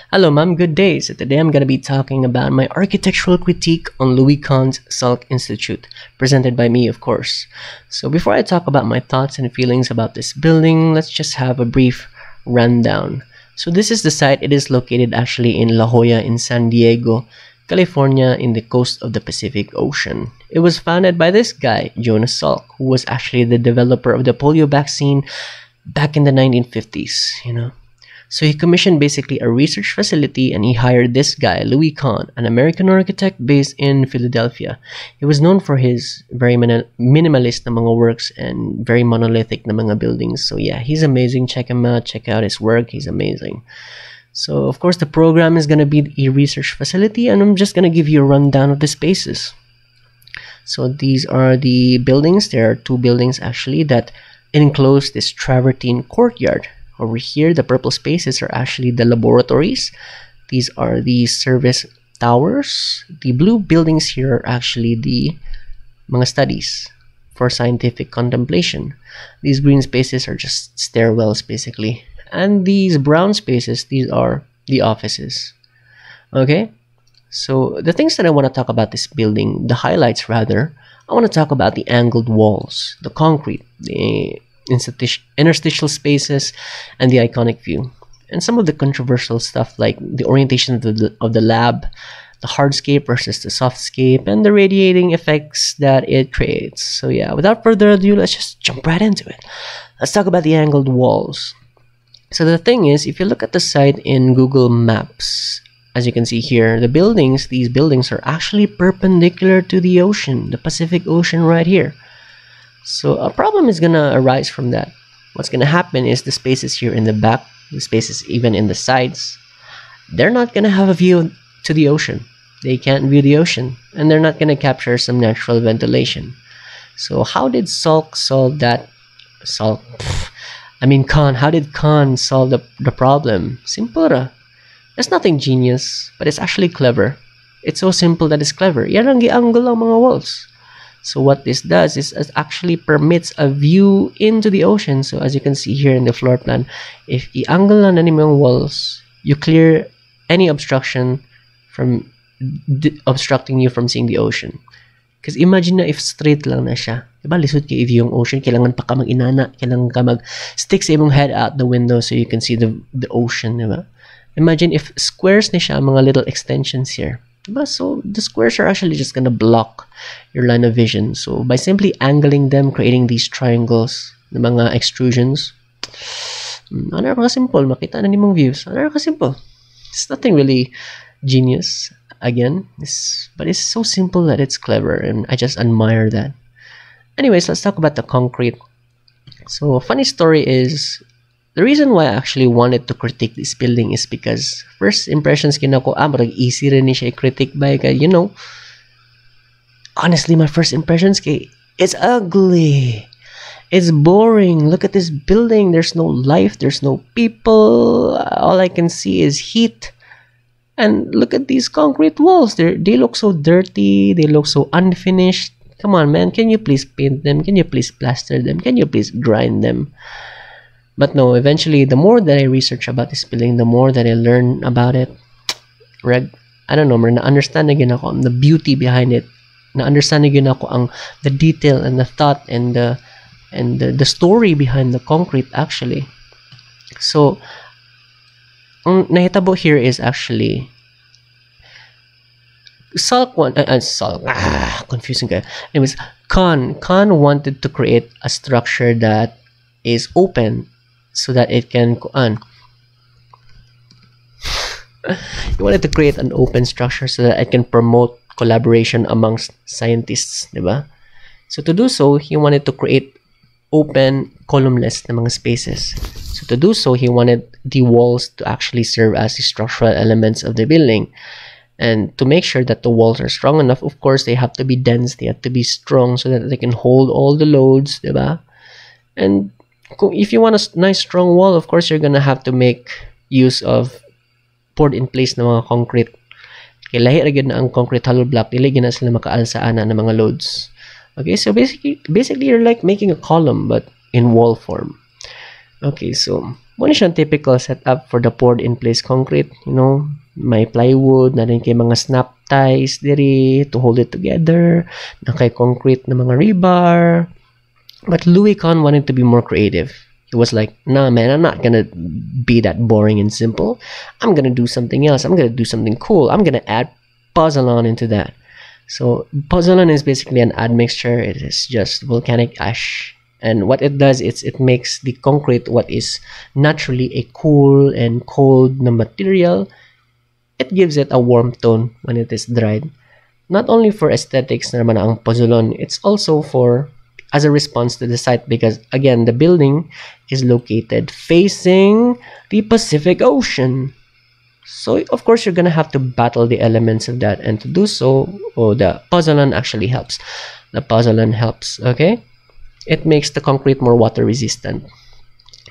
Hello, ma'am. Good day. So today I'm going to be talking about my architectural critique on Louis Kahn's Salk Institute, presented by me, of course. So before I talk about my thoughts and feelings about this building, let's just have a brief rundown. So this is the site. It is located actually in La Jolla in San Diego, California, in the coast of the Pacific Ocean. It was founded by this guy, Jonas Salk, who was actually the developer of the polio vaccine back in the 1950s. So he commissioned basically a research facility and he hired this guy, Louis Kahn, an American architect based in Philadelphia. He was known for his very minimalist na mga works and very monolithic na mga buildings. So yeah, he's amazing. Check him out. Check out his work. He's amazing. So of course the program is going to be a research facility and I'm just going to give you a rundown of the spaces. So these are the buildings. There are two buildings actually that enclose this travertine courtyard. Over here, the purple spaces are actually the laboratories. These are the service towers. The blue buildings here are actually the mga studies for scientific contemplation. These green spaces are just stairwells, basically. And these brown spaces, these are the offices. Okay? So the things that I want to talk about this building, the highlights rather, I want to talk about the angled walls, the concrete, the interstitial spaces, and the iconic view. And some of the controversial stuff like the orientation of the lab, the hardscape versus the softscape, and the radiating effects that it creates. So yeah, without further ado, let's just jump right into it. Let's talk about the angled walls. So the thing is, if you look at the site in Google Maps, as you can see here, these buildings are actually perpendicular to the ocean, the Pacific Ocean right here. So a problem is going to arise from that. What's going to happen is the spaces here in the back, the spaces even in the sides, they're not going to have a view to the ocean. They can't view the ocean, and they're not going to capture some natural ventilation. So how did Salk solve that? Kahn. How did Kahn solve the problem? Simple. There's nothing genius, but it's actually clever. It's so simple that it's clever. Yan ang gi-angle ang mga walls. So what this does is it actually permits a view into the ocean. So as you can see here in the floor plan, if i-angle na yung walls, you clear any obstruction from obstructing you from seeing the ocean. Because imagine na if straight lang na siya. Diba, lisod kayo view yung ocean, kailangan pa ka mag-inana, kailangan ka mag-stick sa imong head out the window so you can see the ocean, diba? Imagine if squares na siya, mga little extensions here. So the squares are actually just gonna block your line of vision. So by simply angling them, creating these triangles, the mga extrusions, ano ka simple, makita na nimong views. Ano ka simple. It's nothing really genius. Again, but it's so simple that it's clever, and I just admire that. Anyways, let's talk about the concrete. So a funny story is, the reason why I actually wanted to critique this building is because first impressions kinako marag easy rin ni siya i-critique by honestly my first impressions it's ugly, it's boring. Look at this building, there's no life, there's no people, all I can see is heat. And look at these concrete walls, they look so dirty, they look so unfinished. Come on, man, can you please paint them? Can you please plaster them? Can you please grind them? But no, eventually, the more that I research about this building, the more that I learn about it, I don't know, na-understand na gina ako the beauty behind it. Na-understand na gina ako the detail and the thought and the story behind the concrete actually. So, ang nahitabo here is actually confusing guy. Anyways, Kahn wanted to create a structure that is open, so that it can he wanted to create an open structure so that it can promote collaboration amongst scientists, diba? So to do so, he wanted to create open, columnless na mga spaces. So to do so, he wanted the walls to actually serve as the structural elements of the building. And to make sure that the walls are strong enough, of course, they have to be dense, they have to be strong so that they can hold all the loads, diba? And if you want a nice strong wall, of course, you're gonna have to make use of poured in place na mga concrete. Kaya lahi ra gyud na ang concrete hollow block, dili gyud na sila makaalsaan na mga loads. Okay, so basically you're like making a column but in wall form. Okay, so muna siyang typical setup for the poured in place concrete. May plywood na rin kay mga snap ties diri to hold it together, na kay concrete na mga rebar. But Louis Kahn wanted to be more creative. He was like, nah man, I'm not gonna be that boring and simple. I'm gonna do something else. I'm gonna do something cool. I'm gonna add pozzolan into that. So pozzolan is basically an admixture. It is just volcanic ash. And what it does is it makes the concrete what is naturally a cool and cold na material. It gives it a warm tone when it is dried. Not only for aesthetics na naman ang pozzolan, it's also for as a response to the site, because again the building is located facing the Pacific Ocean. So of course you're gonna have to battle the elements of that, and to do so, the pozzolan actually helps. The pozzolan helps, okay? It makes the concrete more water resistant.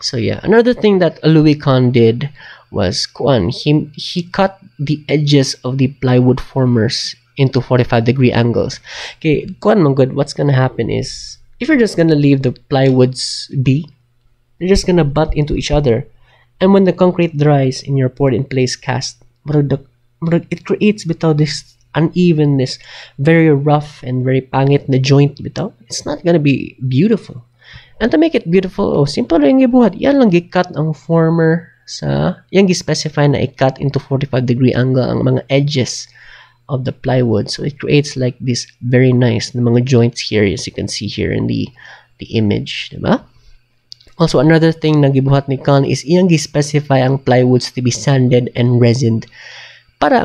So yeah, another thing that Louis Kahn did was he cut the edges of the plywood formers into 45-degree angles. Okay, what's gonna happen is, if you're just gonna leave the plywoods be, they're just gonna butt into each other. And when the concrete dries in your poured in place cast, it creates this unevenness, very rough and very pangit na joint bitaw. It's not gonna be beautiful. And to make it beautiful, simple rin gibuhat. Yan lang gi-cut ang former yan gi-specify na i-cut into 45-degree angle ang mga edges of the plywood. So it creates like this very nice na mga joints here, as you can see here in the image, diba? Also, another thing na gibuhat ni Kahn is iyang gi-specify ang plywoods to be sanded and resined. Para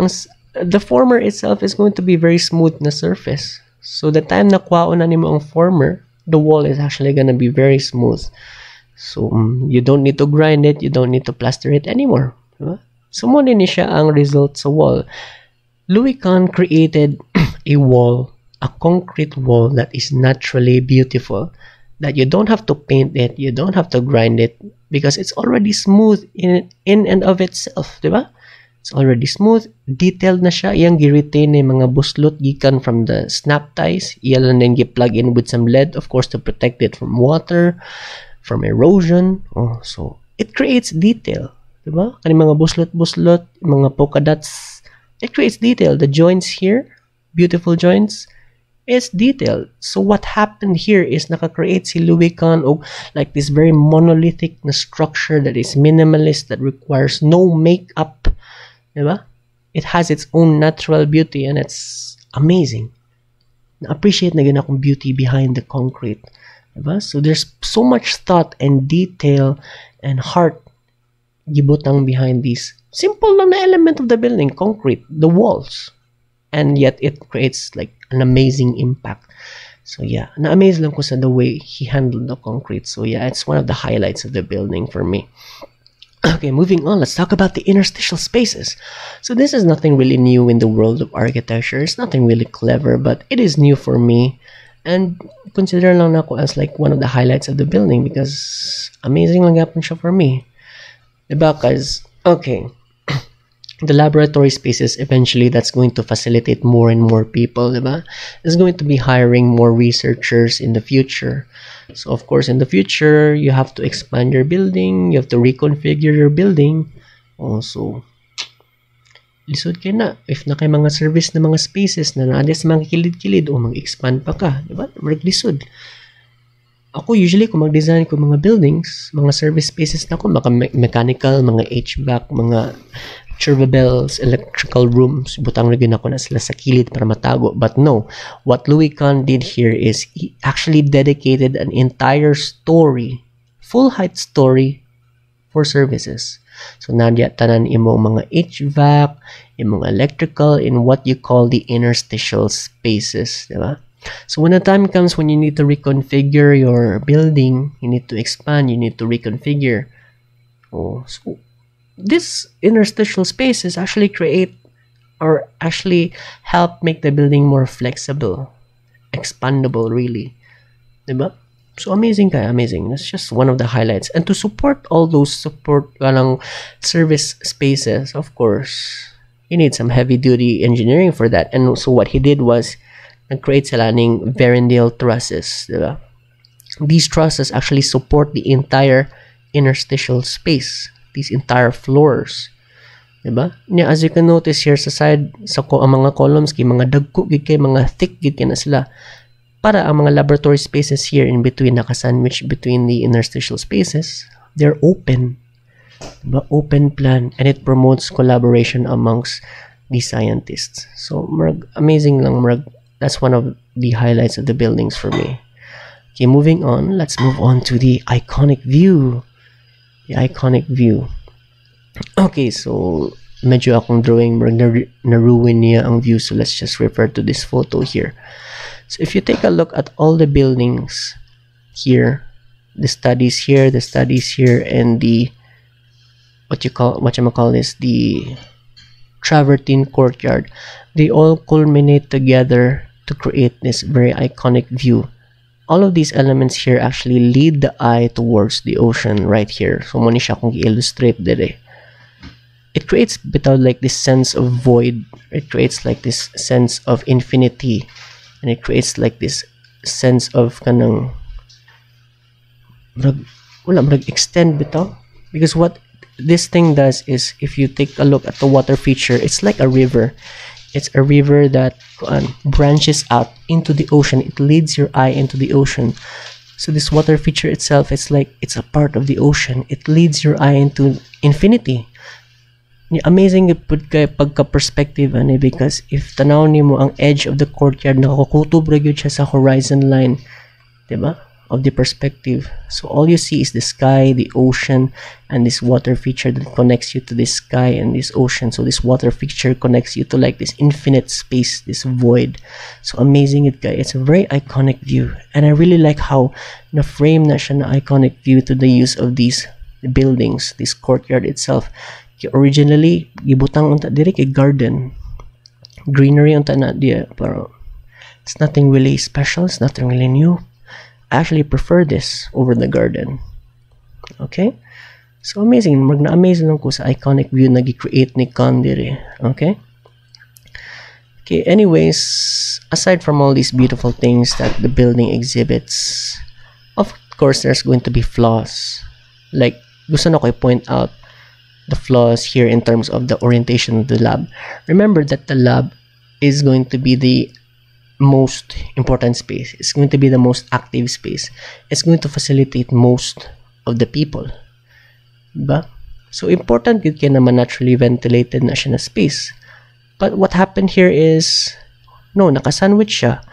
the former itself is going to be very smooth na surface. So the time na kuwaon na nimo ang former, the wall is actually gonna be very smooth. So you don't need to grind it, you don't need to plaster it anymore. Diba? So mo din siya ang result sa wall. Louis Kahn created a concrete wall that is naturally beautiful, that you don't have to paint it, you don't have to grind it, because it's already smooth in and of itself, diba? It's already smooth, detailed na siya. Iyang gi-retain ni mga buslot gikan from the snap ties. Iyan lang din gi-plug in with some lead, of course, to protect it from water, from erosion. So it creates detail, diba? Kani mga buslot, mga polka dots, it creates detail. The joints here, beautiful joints, it's detailed. So what happened here is naka-create si Louis Kahn of like this very monolithic na structure that is minimalist, that requires no makeup. Diba? It has its own natural beauty, and it's amazing. Na-appreciate na gina akong beauty behind the concrete. Diba? So there's so much thought and detail and heart gibutang behind these simple lang na element of the building, concrete, the walls. And yet it creates like an amazing impact. So yeah, na-amaze lang ko sa the way he handled the concrete. So yeah, it's one of the highlights of the building for me. Okay, moving on, let's talk about the interstitial spaces. So this is nothing really new in the world of architecture. It's nothing really clever, but it is new for me. And consider lang na ako as like one of the highlights of the building, because amazing lang yapon siya for me. Diba? Because, okay, the laboratory spaces, eventually that's going to facilitate more and more people, diba? It's going to be hiring more researchers in the future. So of course, in the future, you have to expand your building, you have to reconfigure your building. Also, lisod kayo na. If na kay mga service na mga spaces na naades mga kilid-kilid, mag-expand pa ka, diba? Lisod. Ako usually, kung mag-design ko mga buildings, mga service spaces na ako, mga mechanical, mga HVAC, mga bells, electrical rooms, butang na ako na sila sa kilid para matago. But no, what Louis Kahn did here is he actually dedicated an entire story, full height story, for services. So nandiya tanan imong mga HVAC, imong electrical, in what you call the interstitial spaces, diba? So when the time comes when you need to reconfigure your building, you need to expand, you need to reconfigure. So these interstitial spaces actually create or actually help make the building more flexible, expandable, really. Diba? So amazing kaya, amazing. That's just one of the highlights. And to support all those service spaces, of course, you need some heavy-duty engineering for that. And so what he did was create sila ning Verandale trusses. Diba? These trusses actually support the entire interstitial space, these entire floors. Diba? Nya, as you can notice here sa side, ang mga columns, kay mga dagko, kay mga thick, kay na sila. Para ang mga laboratory spaces here in between, naka-sandwich between the interstitial spaces, they're open. Diba? Open plan, and it promotes collaboration amongst the scientists. So, amazing lang, that's one of the highlights of the buildings for me. Okay, moving on, let's move on to the iconic view. The iconic view. Okay, so medyo akong drawing naruin niya ang view, so let's just refer to this photo here. So if you take a look at all the buildings here, the studies here, and the the travertine courtyard, they all culminate together to create this very iconic view. All of these elements here actually lead the eye towards the ocean right here. So muna siya kung i-illustrate dire. It creates like this sense of void. It creates like this sense of infinity, and it creates like this sense of kanang extend bitaw. Because what this thing does is, if you take a look at the water feature, it's like a river. It's a river that branches out into the ocean. It leads your eye into the ocean. So this water feature itself, it's like it's a part of the ocean. It leads your eye into infinity. Amazing pud kay pagka-perspective ani, because if tanaw nimo ang edge of the courtyard, nakakutob ra gyud siya sa horizon line, diba, of the perspective. So all you see is the sky, the ocean, and this water feature that connects you to this sky and this ocean. So this water feature connects you to like this infinite space, this void. So amazing it kay. It's a very iconic view, and I really like how na-frame na siya na iconic view to the use of these buildings, this courtyard itself. Originally gibutang unta diri kay garden, greenery unta na dia, pero it's nothing really special, it's nothing really new. I actually prefer this over the garden. Okay, so amazing, na-amazing lang ko sa iconic view na gi-create ni Khan diri. Okay, anyways, aside from all these beautiful things that the building exhibits, of course there's going to be flaws. Like, gusto na ko i-point out the flaws here in terms of the orientation of the lab. Remember that the lab is going to be the most important space. It's going to be the most active space. It's going to facilitate most of the people. Diba? So important yun kaya naman naturally ventilated na siya na space. But what happened here is, no, nakasandwich siya.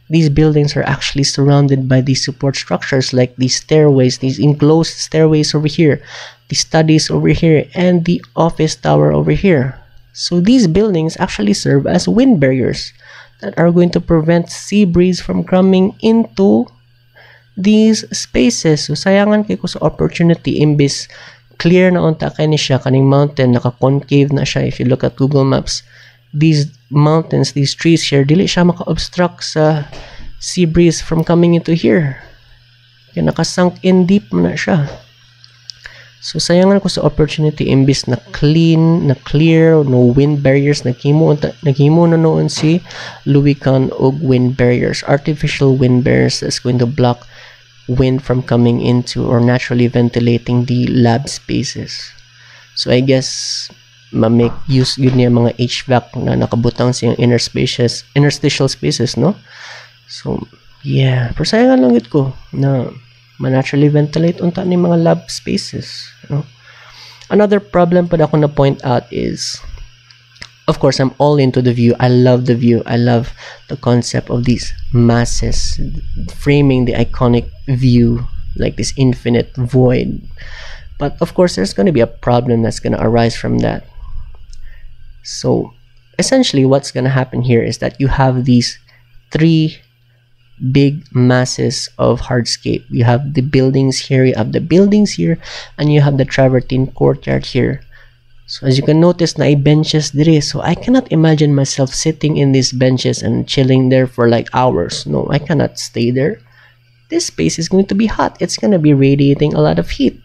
These buildings are actually surrounded by these support structures, like these stairways, these enclosed stairways over here, the studies over here, and the office tower over here. So these buildings actually serve as wind barriers that are going to prevent sea breeze from coming into these spaces. So sayangan kay ko sa opportunity, imbis clear na unta kay ni siya kaning mountain, naka-concave na siya. If you look at Google Maps, these mountains, these trees here, dili siya maka-obstruct sa sea breeze from coming into here. Kaya naka-sunk in deep na siya. So sayangan ko sa opportunity, imbis na clean, na clear, no wind barriers, naghimo na noon si Louis Kahn og wind barriers, artificial wind barriers that's going to block wind from coming into or naturally ventilating the lab spaces. So I guess ma-make use yun niya mga HVAC na nakabutang siyang interstitial spaces, no? So yeah, pero sayangan lang yun ko na naturally ventilate unta ni mga lab spaces, you know? Another problem pa ako na point out is, of course, I'm all into the view. I love the view. I love the concept of these masses framing the iconic view like this infinite void. But of course, there's going to be a problem that's going to arise from that. So essentially what's going to happen here is that you have these three big masses of hardscape. You have the buildings here, you have the buildings here, and you have the travertine courtyard here. So as you can notice, na benches dire. So I cannot imagine myself sitting in these benches and chilling there for like hours. No, I cannot stay there. This space is going to be hot. It's going to be radiating a lot of heat.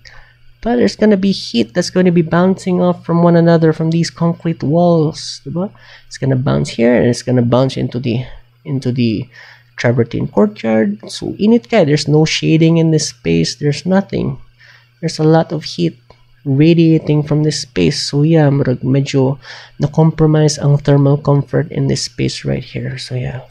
But there's going to be heat that's going to be bouncing off from one another from these concrete walls. Diba? It's going to bounce here and it's going to bounce into the travertine courtyard. So init ka, there's no shading in this space, there's nothing. there's a lot of heat radiating from this space. So yeah, medyo na-compromise ang thermal comfort in this space right here. So yeah.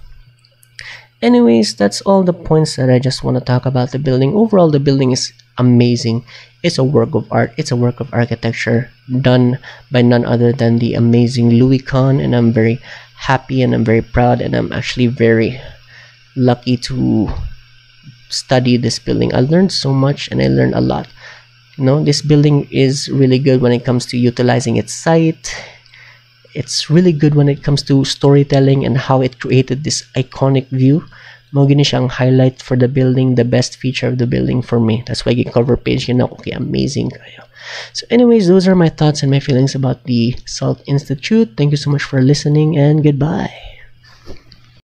Anyways, that's all the points that I just want to talk about the building. Overall, the building is amazing. It's a work of art. It's a work of architecture done by none other than the amazing Louis Kahn, and I'm very happy and I'm very proud and I'm actually very lucky to study this building. I learned so much and I learned a lot. This building is really good when it comes to utilizing its site. It's really good when it comes to storytelling and how it created this iconic view. Mao gini siyang highlight for the building, the best feature of the building for me. That's why yung cover page yun ako, okay, amazing kayo. So anyways, those are my thoughts and my feelings about the Salk Institute. Thank you so much for listening and goodbye.